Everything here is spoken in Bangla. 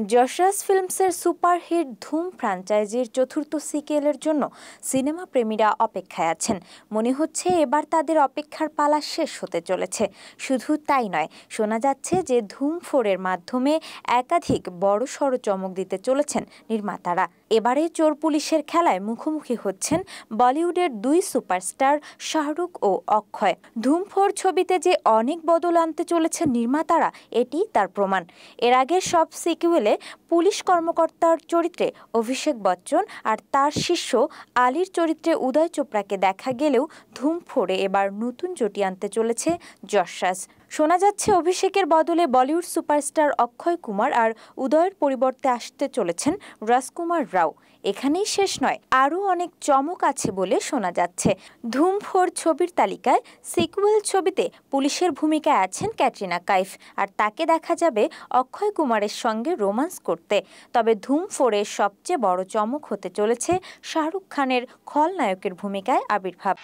যশরাজ ফিল্মসের সুপারহিট ধুম ফ্র্যাঞ্চাইজির চতুর্থ সিক্যুয়েলের জন্য সিনেমা প্রেমীরা অপেক্ষায় আছেন। মনে হচ্ছে এবার তাদের অপেক্ষার পালা শেষ হতে চলেছে। শুধু তাই নয়, শোনা যাচ্ছে যে ধুম 4 এর মাধ্যমে একাধিক বড়সড় চমক দিতে চলেছেন নির্মাতারা। এবারে চোর পুলিশের খেলায় মুখোমুখি হচ্ছেন বলিউডের দুই সুপারস্টার শাহরুখ ও অক্ষয়। ধুম 4 ছবিতে যে অনেক বদল আনতে চলেছে নির্মাতারা, এটি তার প্রমাণ। এর আগের সব সিক্যুয়েলে পুলিশ কর্মকর্তার চরিত্রে অভিষেক বচ্চন আর তার শিষ্য আলীর চরিত্রে উদয় চোপড়াকে দেখা গেলেও ধুম 4-এ এবার নতুন জুটি আনতে চলেছে যশরাজ। শোনা যাচ্ছে অভিষেকের বদলে বলিউড সুপারস্টার অক্ষয় কুমার আর উদয়ের পরিবর্তে আসতে চলেছেন রাজকুমার রাও। এখানেই শেষ নয়, আরও অনেক চমক আছে বলে শোনা যাচ্ছে। ধুম 4 ছবির তালিকায় সিক্যুয়েল ছবিতে পুলিশের ভূমিকায় আছেন ক্যাটরিনা কাইফ, আর তাকে দেখা যাবে অক্ষয় কুমারের সঙ্গে রোমান্স করতে। তবে ধুম 4-এর সবচেয়ে বড় চমক হতে চলেছে শাহরুখ খানের খলনায়কের ভূমিকায় আবির্ভাব।